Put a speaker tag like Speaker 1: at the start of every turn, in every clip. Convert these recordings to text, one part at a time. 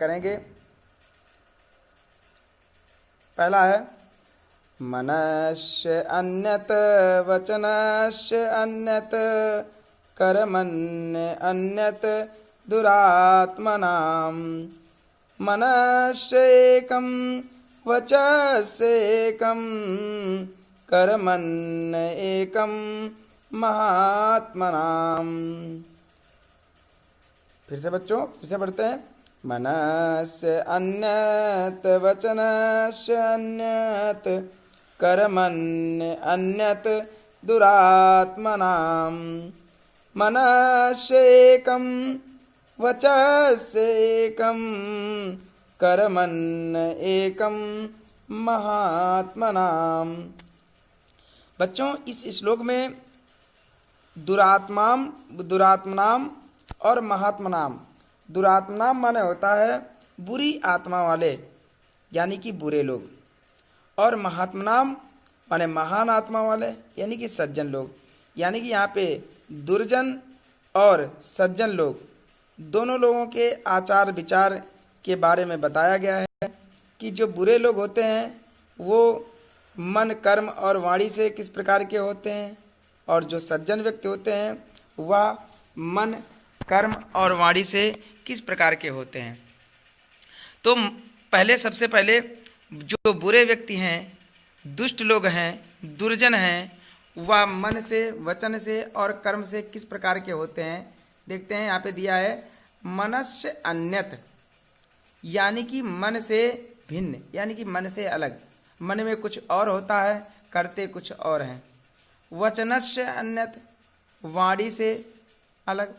Speaker 1: करेंगे। पहला है मनस्य अन्यत वचनस्य अन्यत कर्मण्य अन्यत दुरात्मनाम। मनस्येकं वचस्येकं कर्मण्य एकं महात्मनाम। फिर से बच्चों, फिर से पढ़ते हैं। मनस्य अन्यत वचनस्य अन्यत कर्मण्य अन्यत दुरात्मनाम। मनस्येकं वचस्येकं कर्मण्य एकं महात्मनाम। बच्चों, इस श्लोक में दुरात्मनाम और महात्मनाम। दुरात्मनाम माने होता है बुरी आत्मा वाले, यानी कि बुरे लोग, और महात्मनाम माने महान आत्मा वाले, यानी कि सज्जन लोग। यानी कि यहाँ पे दुर्जन और सज्जन लोग दोनों लोगों के आचार विचार के बारे में बताया गया है कि जो बुरे लोग होते हैं वो मन कर्म और वाणी से किस प्रकार के होते हैं, और जो सज्जन व्यक्ति होते हैं वह मन कर्म और वाणी से किस प्रकार के होते हैं। तो सबसे पहले जो बुरे व्यक्ति हैं, दुष्ट लोग हैं, दुर्जन हैं, वह मन से, वचन से और कर्म से किस प्रकार के होते हैं देखते हैं। यहाँ पे दिया है मनस्य अन्यत, यानी कि मन से भिन्न, यानी कि मन से अलग, मन में कुछ और होता है, करते कुछ और हैं। वचनस्य अन्यत, वाणी से अलग,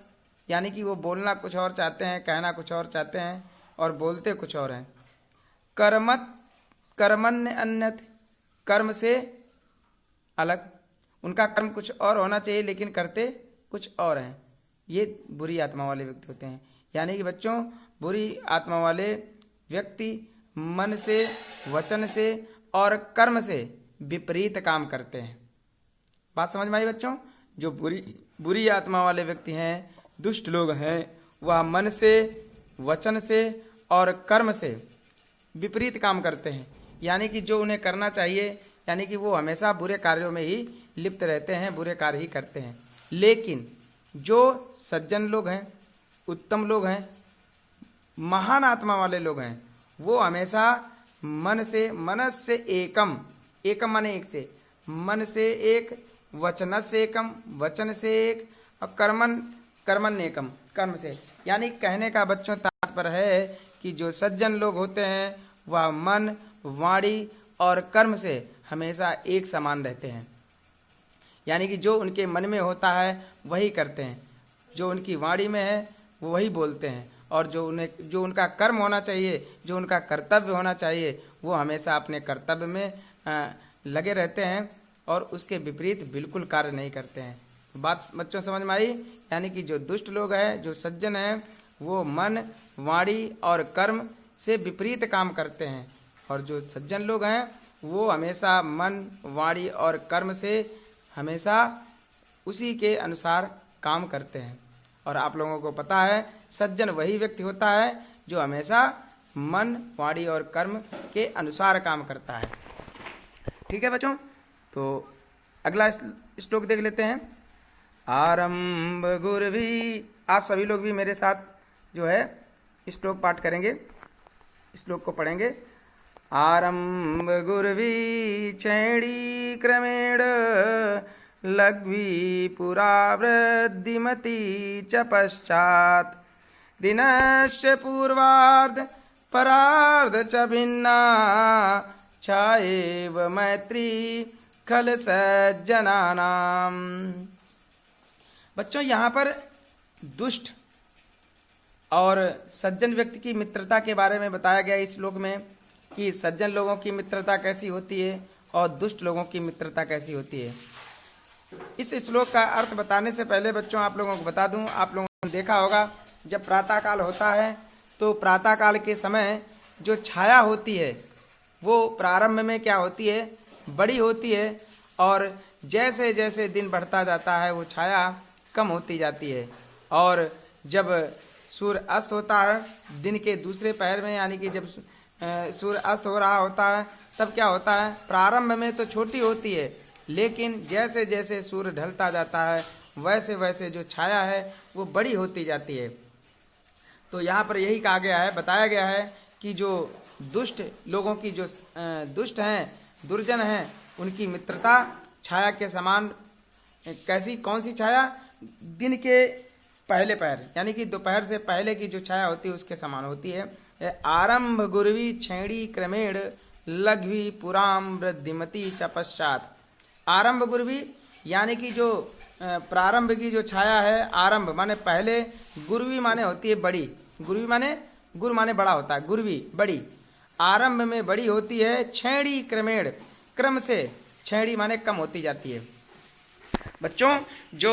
Speaker 1: यानी कि वो बोलना कुछ और चाहते हैं, कहना कुछ और चाहते हैं और बोलते कुछ और हैं। कर्मण्य अन्यत, कर्म से अलग, उनका कर्म कुछ और होना चाहिए लेकिन करते कुछ और हैं। ये बुरी आत्मा वाले व्यक्ति होते हैं। यानी कि बच्चों, बुरी आत्मा वाले व्यक्ति मन से, वचन से और कर्म से विपरीत काम करते हैं। बात समझ में आई बच्चों? जो बुरी आत्मा वाले व्यक्ति हैं, दुष्ट लोग हैं, वह मन से, वचन से और कर्म से विपरीत काम करते हैं। यानी कि जो उन्हें करना चाहिए, यानी कि वो हमेशा बुरे कार्यों में ही लिप्त रहते हैं, बुरे कार्य ही करते हैं। लेकिन जो सज्जन लोग हैं, उत्तम लोग हैं, महान आत्मा वाले लोग हैं, वो हमेशा मन से, मनस्य एकम, एकम माने एक से, मन से एक, वचन से एकम, वचन से एक, और कर्मण्य एकम, कर्म से। यानी कहने का बच्चों तात्पर्य है कि जो सज्जन लोग होते हैं वह मन, वाणी और कर्म से हमेशा एक समान रहते हैं। यानी कि जो उनके मन में होता है वही करते हैं, जो उनकी वाणी में है वो वही बोलते हैं, और जो उनका कर्म होना चाहिए, जो उनका कर्तव्य होना चाहिए, वो हमेशा अपने कर्तव्य में लगे रहते हैं और उसके विपरीत बिल्कुल कार्य नहीं करते हैं। बात बच्चों समझ में आई? यानी कि जो दुष्ट लोग हैं, जो सज्जन हैं, वो मन, वाणी और कर्म से विपरीत काम करते हैं, और जो सज्जन लोग हैं वो हमेशा मन, वाणी और कर्म से हमेशा उसी के अनुसार काम करते हैं। और आप लोगों को पता है सज्जन वही व्यक्ति होता है जो हमेशा मन, वाणी और कर्म के अनुसार काम करता है। ठीक है बच्चों, तो अगला श्लोक देख लेते हैं। आरंभ गुरवी, आप सभी लोग भी मेरे साथ जो है श्लोक पाठ करेंगे, श्लोक को पढ़ेंगे। आरंभ गुरवी चैणी क्रमेण लघ्वी पुरा वृद्धिमती च पश्चात् दिनस्य पूर्वार्ध परार्ध च भिन्ना छाएव मैत्री खल सज्जनानाम। बच्चों, यहाँ पर दुष्ट और सज्जन व्यक्ति की मित्रता के बारे में बताया गया इस श्लोक में, कि सज्जन लोगों की मित्रता कैसी होती है और दुष्ट लोगों की मित्रता कैसी होती है। इस श्लोक का अर्थ बताने से पहले बच्चों आप लोगों को बता दूं, आप लोगों ने देखा होगा जब प्रातःकाल होता है तो प्रातःकाल के समय जो छाया होती है वो प्रारंभ में क्या होती है, बड़ी होती है, और जैसे जैसे दिन बढ़ता जाता है वो छाया कम होती जाती है, और जब सूर्य अस्त होता है दिन के दूसरे पहर में, यानी कि जब सूर्य अस्त हो रहा होता है तब क्या होता है, प्रारंभ में तो छोटी होती है, लेकिन जैसे जैसे सूर्य ढलता जाता है वैसे वैसे जो छाया है वो बड़ी होती जाती है। तो यहाँ पर यही कहा गया है, बताया गया है कि जो दुष्ट लोगों की, जो दुष्ट हैं, दुर्जन हैं, उनकी मित्रता छाया के समान, कैसी, कौन सी छाया, दिन के पहले पहर यानी कि दोपहर से पहले की जो छाया होती है उसके समान होती है। आरंभ गुरवी क्षैणी क्रमेण लघ्वी पुराम वृद्धिमती च पश्चात। आरंभ गुरवी यानी कि जो प्रारंभ की जो छाया है, आरंभ माने पहले, गुरवी माने होती है बड़ी, गुरवी माने, गुरु माने बड़ा होता है, गुरवी बड़ी, आरंभ में बड़ी होती है, क्षैणी क्रमेण, क्रम से, क्षैणी माने कम होती जाती है। बच्चों जो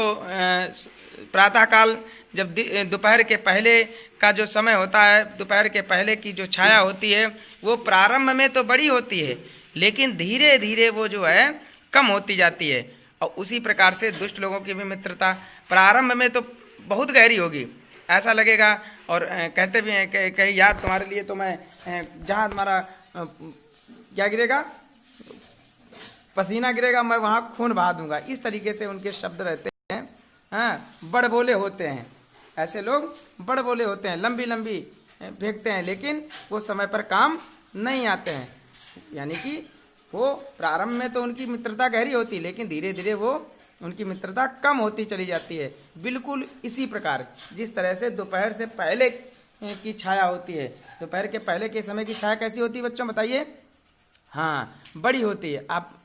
Speaker 1: प्रातःकाल जब दोपहर के पहले का जो समय होता है, दोपहर के पहले की जो छाया होती है वो प्रारंभ में तो बड़ी होती है, लेकिन धीरे धीरे वो जो है कम होती जाती है। और उसी प्रकार से दुष्ट लोगों की भी मित्रता प्रारंभ में तो बहुत गहरी होगी, ऐसा लगेगा, और कहते भी हैं कहीं यार तुम्हारे लिए तो मैं जहाँ तुम्हारा क्या गिरेगा, पसीना गिरेगा, मैं वहाँ खून बहा दूंगा, इस तरीके से उनके शब्द रहते हैं। हाँ, बड़ बोले होते हैं, ऐसे लोग बड़ बोले होते हैं, लंबी लंबी फेंकते हैं, लेकिन वो समय पर काम नहीं आते हैं। यानी कि वो प्रारंभ में तो उनकी मित्रता गहरी होती है, लेकिन धीरे धीरे वो उनकी मित्रता कम होती चली जाती है। बिल्कुल इसी प्रकार जिस तरह से दोपहर से पहले की छाया होती है, दोपहर के पहले के समय की छाया कैसी होती है बच्चों, बताइए। हाँ, बड़ी होती है। आप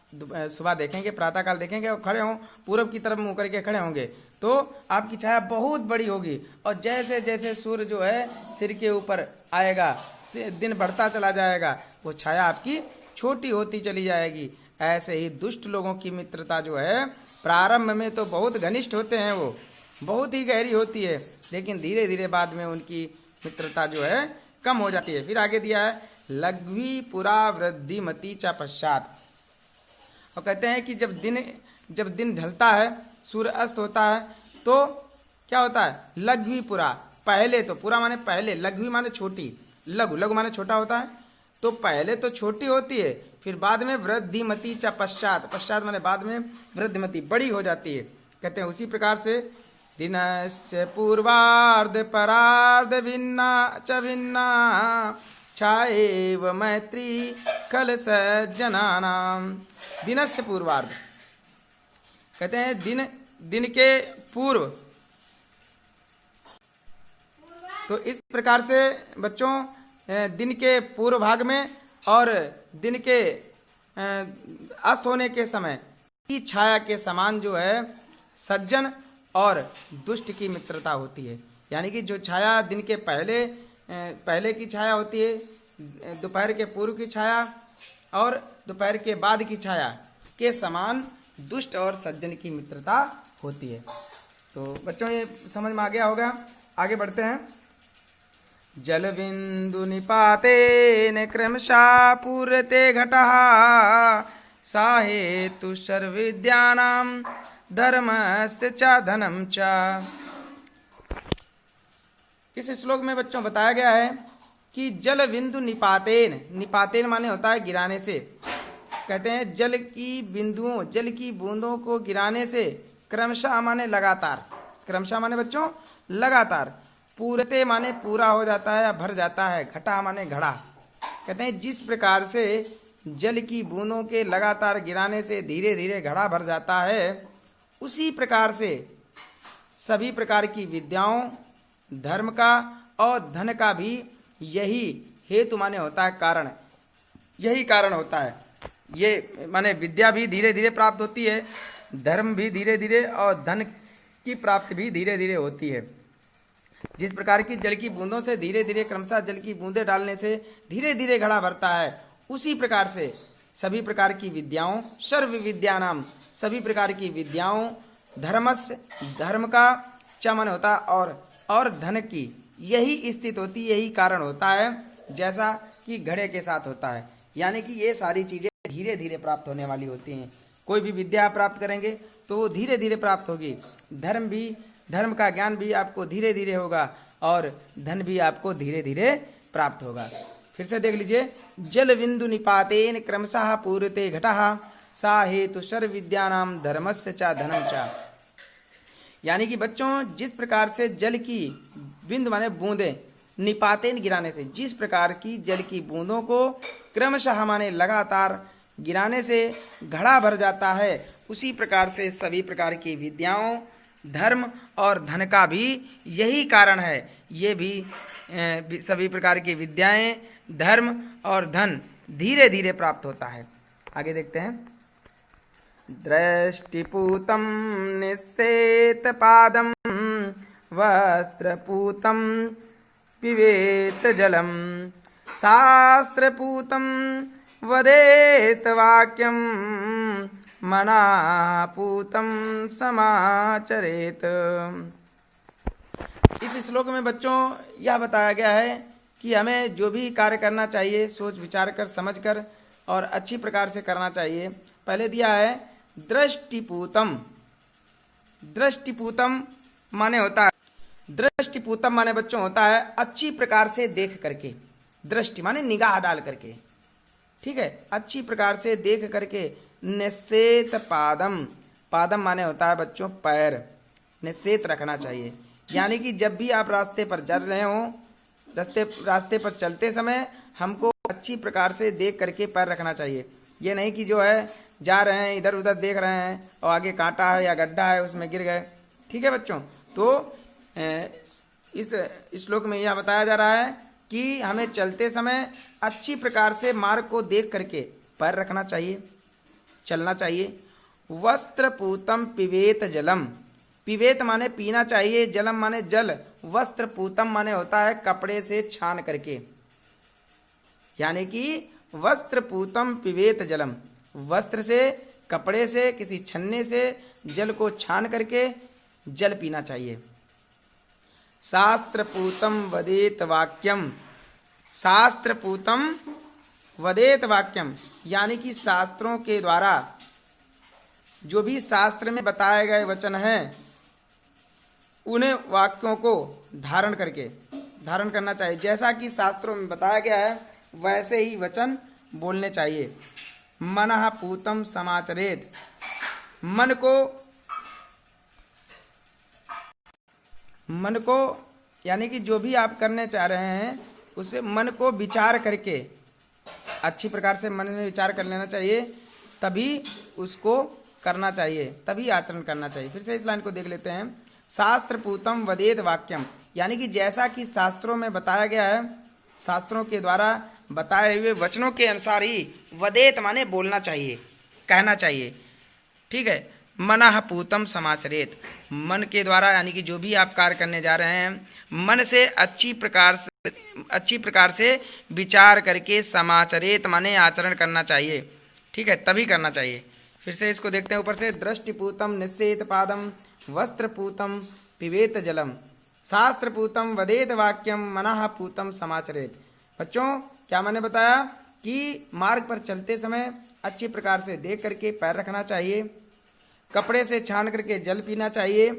Speaker 1: सुबह देखेंगे, प्रातःकाल देखेंगे और खड़े हों, पूरब की तरफ मुँह करके खड़े होंगे तो आपकी छाया बहुत बड़ी होगी, और जैसे जैसे सूर्य जो है सिर के ऊपर आएगा, दिन बढ़ता चला जाएगा, वो छाया आपकी छोटी होती चली जाएगी। ऐसे ही दुष्ट लोगों की मित्रता जो है प्रारंभ में तो बहुत घनिष्ठ होते हैं, वो बहुत ही गहरी होती है, लेकिन धीरे धीरे बाद में उनकी मित्रता जो है कम हो जाती है। फिर आगे दिया है लघ्वी पुरा वृद्धिमती च पश्चात। और कहते हैं कि जब दिन ढलता है, सूर्य अस्त होता है, तो क्या होता है, लघ्वी पुरा, पहले तो, पुरा माने पहले, लघ्वी माने छोटी, लघु, लघु माने छोटा होता है, तो पहले तो छोटी होती है, फिर बाद में वृद्धिमती च पश्चात, पश्चात माने बाद में, वृद्धिमती बड़ी हो जाती है। कहते हैं उसी प्रकार से दिनश्च पूर्वार्ध परार्ध भिन्ना च भिन्ना छाएव मैत्री खल सज्जनानाम। दिनश्च पूर्वार्ध, कहते हैं दिन के पूर्व, तो इस प्रकार से बच्चों दिन के पूर्व भाग में और दिन के अस्त होने के समय की छाया के समान जो है सज्जन और दुष्ट की मित्रता होती है। यानी कि जो छाया दिन के पहले की छाया होती है, दोपहर के पूर्व की छाया और दोपहर के बाद की छाया के समान दुष्ट और सज्जन की मित्रता होती है। तो बच्चों ये समझ में आ गया होगा, आगे बढ़ते हैं। जल बिंदु निपातेन क्रमशः पूर्यते घटः सा हेतु सर्वविद्यानां धर्मस्य च धनं च। इस श्लोक में बच्चों बताया गया है कि जल बिंदु निपातेन, निपातेन माने होता है गिराने से। कहते हैं जल की बिंदुओं, जल की बूंदों को गिराने से, क्रमशः माने लगातार, क्रमशः माने बच्चों लगातार, पूरते माने पूरा हो जाता है या भर जाता है, घटा माने घड़ा। कहते हैं जिस प्रकार से जल की बूंदों के लगातार गिराने से धीरे धीरे घड़ा भर जाता है, उसी प्रकार से सभी प्रकार की विद्याओं, धर्म का और धन का भी यही हेतु माने होता है, कारण, यही कारण होता है। ये माने विद्या भी धीरे धीरे प्राप्त होती है, धर्म भी धीरे धीरे और धन की प्राप्ति भी धीरे धीरे होती है। जिस प्रकार की जल की बूंदों से धीरे धीरे क्रमशः जल की बूंदें डालने से धीरे धीरे घड़ा भरता है, उसी प्रकार से सभी प्रकार की विद्याओं, सर्व विद्या नाम, सभी प्रकार की विद्याओं, धर्मस्य, धर्म का च मन होता है और धन की यही स्थिति होती, यही कारण होता है, जैसा कि घड़े के साथ होता है। यानी कि ये सारी चीज़ें धीरे धीरे प्राप्त होने वाली होती हैं। कोई भी विद्या प्राप्त करेंगे तो वो धीरे धीरे प्राप्त होगी, धर्म का ज्ञान भी आपको धीरे धीरे होगा, और धन भी आपको धीरे धीरे प्राप्त होगा। फिर से देख लीजिए, जल बिंदु निपातेन क्रमशः पूर्ते घटः सा हेतु सर्व विद्यानाम धर्मस्य च धनम च। यानी कि बच्चों, जिस प्रकार से जल की बिंदु माने बूंदे निपातेन गिराने से, जिस प्रकार की जल की बूंदों को क्रमशः माने लगातार गिराने से घड़ा भर जाता है, उसी प्रकार से सभी प्रकार की विद्याओं, धर्म और धन का भी यही कारण है। ये भी सभी प्रकार की विद्याएं, धर्म और धन धीरे धीरे प्राप्त होता है। आगे देखते हैं। दृष्टिपूतं निस्सेत पादं वस्त्रपूतं पिबेत जलम शास्त्रपूतं वदेत वाक्यं मनापूतं समाचरेत। इस श्लोक में बच्चों यह बताया गया है कि हमें जो भी कार्य करना चाहिए सोच विचार कर समझ कर और अच्छी प्रकार से करना चाहिए। पहले दिया है दृष्टिपूतम। दृष्टिपूतम माने होता है, दृष्टिपूतम माने बच्चों होता है अच्छी प्रकार से देख करके। दृष्टि माने निगाह डाल करके, ठीक है, अच्छी प्रकार से देख करके। निश्चेत पादम, पादम माने होता है बच्चों पैर, निश्चेत रखना चाहिए। यानी कि जब भी आप रास्ते पर चल रहे हो, रास्ते पर चलते समय हमको अच्छी प्रकार से देख करके पैर रखना चाहिए। ये नहीं कि जो है जा रहे हैं इधर उधर देख रहे हैं और आगे कांटा है या गड्ढा है उसमें गिर गए। ठीक है बच्चों, तो इस श्लोक में यह बताया जा रहा है कि हमें चलते समय अच्छी प्रकार से मार्ग को देख करके पैर रखना चाहिए, चलना चाहिए। वस्त्रपूतम पिबेत जलम, पिबेत माने पीना चाहिए, जलम माने जल, वस्त्रपूतम माने होता है कपड़े से छान करके। यानी कि वस्त्रपूतम पिबेत जलम, वस्त्र से, कपड़े से, किसी छन्ने से जल को छान करके जल पीना चाहिए। शास्त्रपूतम वदेत वाक्यम, शास्त्रपूतम वदेत वाक्यम यानी कि शास्त्रों के द्वारा जो भी शास्त्र में बताए गए वचन हैं उन्हें वाक्यों को धारण करना चाहिए। जैसा कि शास्त्रों में बताया गया है वैसे ही वचन बोलने चाहिए। मनः पूतम समाचरेत, मन को यानी कि जो भी आप करने चाह रहे हैं उसे मन को विचार करके अच्छी प्रकार से मन में विचार कर लेना चाहिए, तभी उसको करना चाहिए, तभी आचरण करना चाहिए। फिर से इस लाइन को देख लेते हैं। शास्त्रपूतम वदेत वाक्यम यानी कि जैसा कि शास्त्रों में बताया गया है, शास्त्रों के द्वारा बताए हुए वचनों के अनुसार ही वदेत माने बोलना चाहिए, कहना चाहिए। ठीक है। मनः पूतम समाचरेत, मन के द्वारा यानी कि जो भी आप कार्य करने जा रहे हैं मन से अच्छी प्रकार से विचार करके समाचरेत माने आचरण करना चाहिए। ठीक है, तभी करना चाहिए। फिर से इसको देखते हैं ऊपर से। दृष्टिपूतम निश्चेत पादम वस्त्रपूतम पिबेत जलम शास्त्रपूतम वदेत वाक्यम मनः पूतम समाचरेत। बच्चों क्या मैंने बताया कि मार्ग पर चलते समय अच्छी प्रकार से देख करके पैर रखना चाहिए, कपड़े से छान करके जल पीना चाहिए,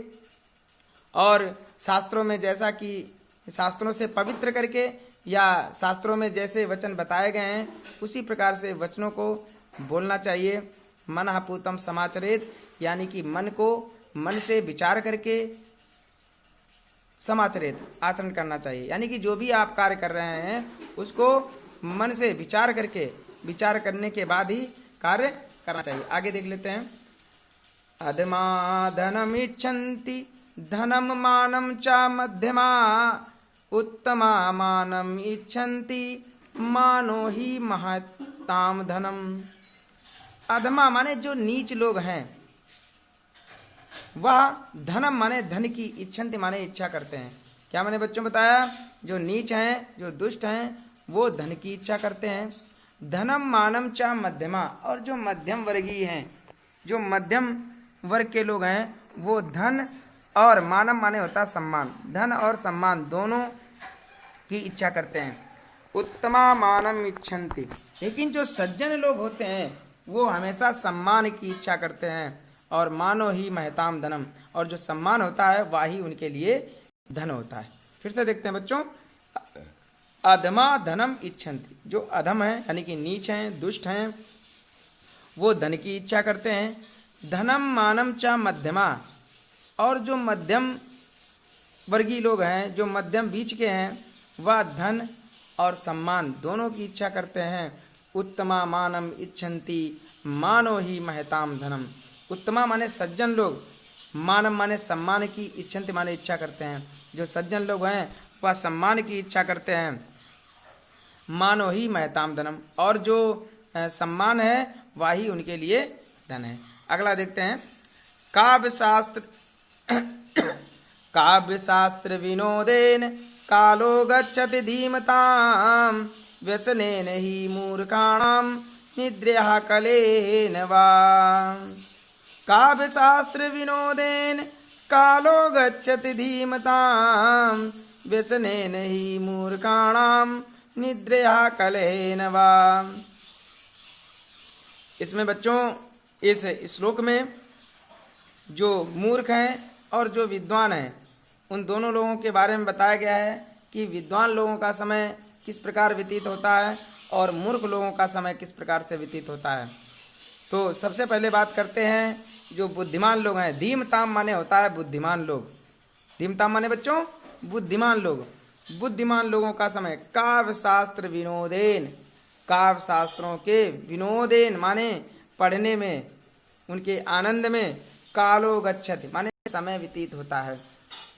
Speaker 1: और शास्त्रों में जैसा कि शास्त्रों से पवित्र करके या शास्त्रों में जैसे वचन बताए गए हैं उसी प्रकार से वचनों को बोलना चाहिए। मनः पूतम समाचरेत यानी कि मन को मन से विचार करके समाचरेत आचरण करना चाहिए। यानी कि जो भी आप कार्य कर रहे हैं उसको मन से विचार करने के बाद ही कार्य करना चाहिए। आगे देख लेते हैं। अधमा धनम इच्छन्ति धनम मानम च मध्यमा उत्तमा मानम इच्छन्ति मानो ही महताम धनम। अधमा माने जो नीच लोग हैं वह धनम माने धन की, इच्छन्ति माने इच्छा करते हैं। क्या मैंने बच्चों बताया? जो नीच हैं, जो दुष्ट हैं वो धन की इच्छा करते हैं। धनम मानम च मध्यमा, और जो मध्यम वर्गीय हैं, जो मध्यम वर्ग के लोग हैं वो धन और मानम माने होता है सम्मान, धन और सम्मान दोनों की इच्छा करते हैं। उत्तमा मानम इच्छन्ति, लेकिन जो सज्जन लोग होते हैं वो हमेशा सम्मान की इच्छा करते हैं। और मानो ही महताम धनम, और जो सम्मान होता है वही उनके लिए धन होता है। फिर फिर से देखते हैं बच्चों, अधमा धनम इच्छन्ति, जो अधम है यानी कि नीच हैं, दुष्ट हैं, वो धन की इच्छा करते हैं। धनम मानम च मध्यमा, और जो मध्यम वर्गीय लोग हैं, जो मध्यम बीच के हैं, वह धन और सम्मान दोनों की इच्छा करते हैं। उत्तमा मानम इच्छन्ति मानो ही महताम धनम, उत्तमा माने सज्जन लोग, मानम माने सम्मान की, इच्छन्ति माने इच्छा करते हैं। जो सज्जन लोग हैं वह सम्मान की इच्छा करते हैं। मानो ही महताम धनम, और जो सम्मान है वह ही उनके लिए धन है। अगला देखते हैं, काव्य शास्त्र काव्य शास्त्र विनोदेन कालो गच्छति धीमताम व्यसनेन ही मूर्खाणाम निद्रया कलेन वा। काव्य शास्त्र विनोदेन कालो गच्छति धीमताम व्यसनेन ही मूर्खाणाम निद्रया कलेन वा। इसमें बच्चों इस श्लोक में जो मूर्ख हैं और जो विद्वान हैं, उन दोनों लोगों के बारे में बताया गया है कि विद्वान लोगों का समय किस प्रकार व्यतीत होता है और मूर्ख लोगों का समय किस प्रकार से व्यतीत होता है। तो सबसे पहले बात करते हैं जो बुद्धिमान लोग हैं। धीमताम माने होता है बुद्धिमान लोग, धीमताम माने बच्चों बुद्धिमान लोग। बुद्धिमान लोगों का समय काव्य शास्त्र विनोदेन, काव्य शास्त्रों के विनोदेन माने पढ़ने में, उनके आनंद में, कालो गच्छति माने समय व्यतीत होता है।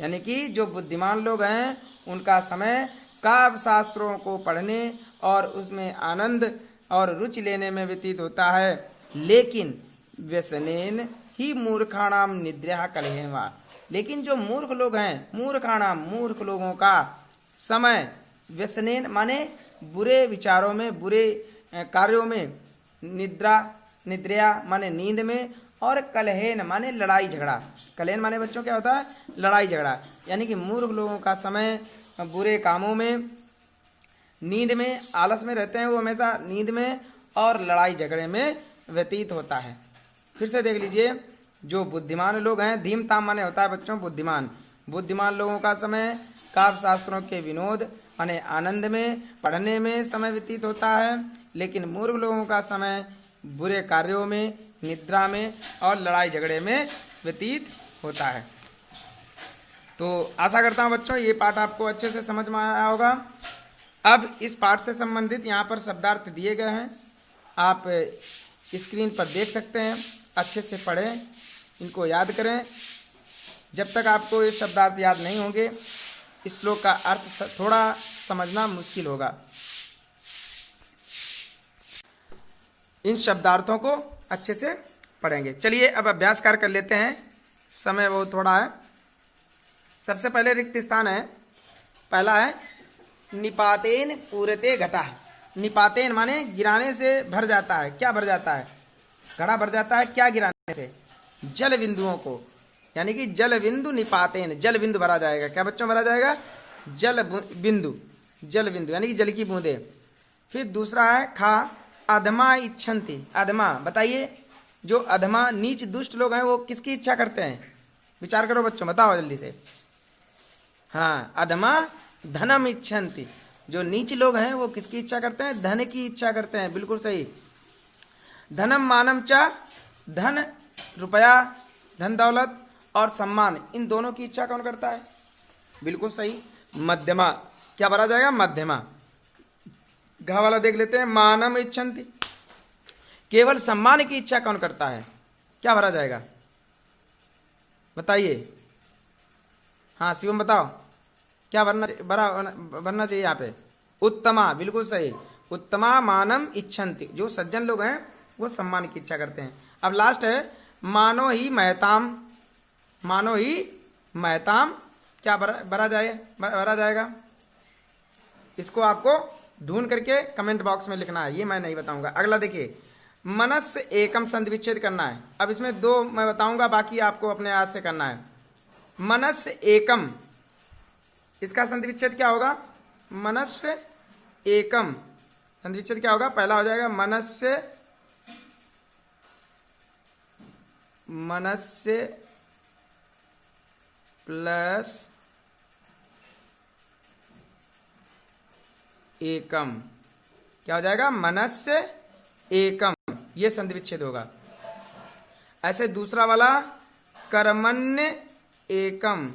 Speaker 1: यानी कि जो बुद्धिमान लोग हैं उनका समय काव्य शास्त्रों को पढ़ने और उसमें आनंद और रुचि लेने में व्यतीत होता है। लेकिन व्यसनेन ही मूर्खाणाम निद्रा कलहेन वा, लेकिन जो मूर्ख लोग हैं, मूर्खाणाम मूर्ख लोगों का समय व्यसनेन माने बुरे विचारों में, बुरे कार्यों में, निद्रा माने नींद में, और कलहेन माने लड़ाई झगड़ा। कलहेन माने बच्चों क्या होता है? लड़ाई झगड़ा। यानी कि मूर्ख लोगों का समय बुरे कामों में, नींद में, आलस में रहते हैं, वो हमेशा नींद में और लड़ाई झगड़े में व्यतीत होता है। फिर से देख लीजिए, जो बुद्धिमान लोग हैं, धीमताम माने होता है बच्चों बुद्धिमान। बुद्धिमान लोगों का समय काव्य शास्त्रों के विनोद माने आनंद में, पढ़ने में समय व्यतीत होता है। लेकिन मूर्ख लोगों का समय बुरे कार्यों में, निद्रा में और लड़ाई झगड़े में व्यतीत होता है। तो आशा करता हूँ बच्चों ये पाठ आपको अच्छे से समझ में आया होगा। अब इस पाठ से संबंधित यहाँ पर शब्दार्थ दिए गए हैं, आप स्क्रीन पर देख सकते हैं। अच्छे से पढ़ें, इनको याद करें। जब तक आपको ये शब्दार्थ याद नहीं होंगे, इस श्लोक का अर्थ थोड़ा समझना मुश्किल होगा। इन शब्दार्थों को अच्छे से पढ़ेंगे। चलिए अब अभ्यास कार्य कर लेते हैं, समय बहुत थोड़ा है। सबसे पहले रिक्त स्थान है, पहला है निपातेन पूरते घटा। निपातेन माने गिराने से भर जाता है। क्या भर जाता है? घड़ा भर जाता है। क्या गिराने से? जल बिंदुओं को, यानी कि जल बिंदु निपातेन, जल बिंदु भरा जाएगा। क्या बच्चों भरा जाएगा? जल बिंदु, जल बिंदु यानी कि जल की बूंदे। फिर दूसरा है खा अधमा इच्छन्ति। अधमा बताइए, जो अधमा नीच दुष्ट लोग हैं वो किसकी इच्छा करते हैं? विचार करो बच्चों, बताओ जल्दी से। हाँ, अधमा धनम इच्छन्ति। जो नीच लोग हैं वो किसकी इच्छा करते हैं? धन की इच्छा करते हैं। बिल्कुल सही। धनम मानम च, धन रुपया, धन दौलत और सम्मान, इन दोनों की इच्छा कौन करता है? बिल्कुल सही, मध्यमा। क्या भरा जाएगा? मध्यमा। घा वाला देख लेते हैं, मानम इच्छन्ति। केवल सम्मान की इच्छा कौन करता है? क्या भरा जाएगा? बताइए। हाँ शिवम बताओ, क्या भरना चाहिए यहाँ पे? उत्तमा। बिल्कुल सही, उत्तमा मानम इच्छन्ति। जो सज्जन लोग हैं वो सम्मान की इच्छा करते हैं। अब लास्ट है मानो ही महताम। मानो ही महताम क्या भरा जाएगा? इसको आपको ढूंढ करके कमेंट बॉक्स में लिखना है, ये मैं नहीं बताऊंगा। अगला देखिए, मनस एकम संधि विच्छेद करना है। अब इसमें दो मैं बताऊंगा, बाकी आपको अपने हाथ से करना है। मनस एकम, इसका संधि विच्छेद क्या होगा? मनस एकम। संधि विच्छेद क्या होगा? पहला हो जाएगा मनस्य, मनस्य प्लस एकम। क्या हो जाएगा? मनस्य एकम, ये संधि विच्छेद होगा। ऐसे दूसरा वाला कर्मण्य एकम,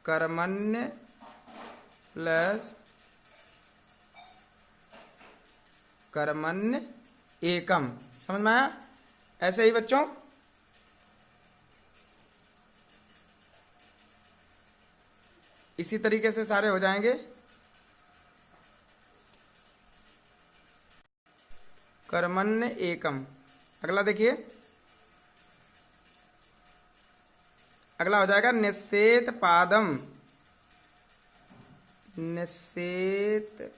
Speaker 1: कर्मण्य प्लस कर्मण्य एकम, समझ में आया? ऐसे ही बच्चों इसी तरीके से सारे हो जाएंगे। कर्मण्य एकम। अगला देखिए, अगला हो जाएगा निषेध पादम, निषेध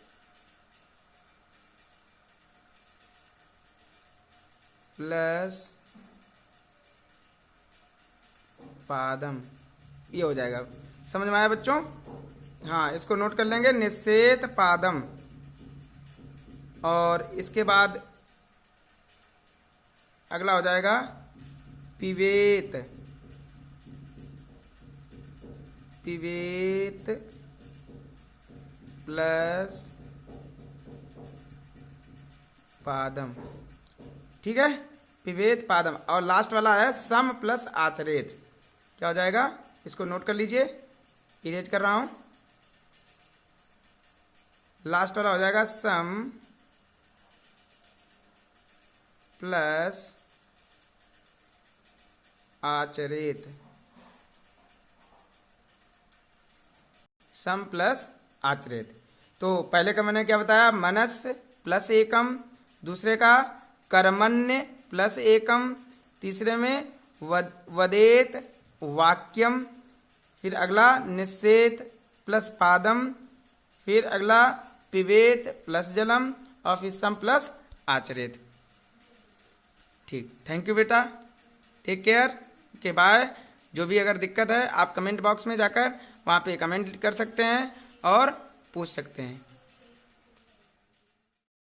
Speaker 1: प्लस पादम, ये हो जाएगा। समझ में आया बच्चों? हाँ, इसको नोट कर लेंगे, निषेध पादम। और इसके बाद अगला हो जाएगा पिबेत, पिबेत प्लस पादम। ठीक है, पिबेत पादम। और लास्ट वाला है सम प्लस आचरेत। क्या हो जाएगा? इसको नोट कर लीजिए, इरेज कर रहा हूं। लास्ट वाला हो जाएगा सम प्लस आचरेत, सम प्लस आचरेत। तो पहले का मैंने क्या बताया? मनस्य प्लस एकम, दूसरे का कर्मण्य प्लस एकम, तीसरे में वदेत वाक्यम, फिर अगला निषेध प्लस पादम, फिर अगला पिबेत प्लस जलम, और फिर सम प्लस आचरेत। ठीक, थैंक यू बेटा, टेक केयर, के बाय। जो भी अगर दिक्कत है आप कमेंट बॉक्स में जाकर वहाँ पे कमेंट कर सकते हैं और पूछ सकते हैं।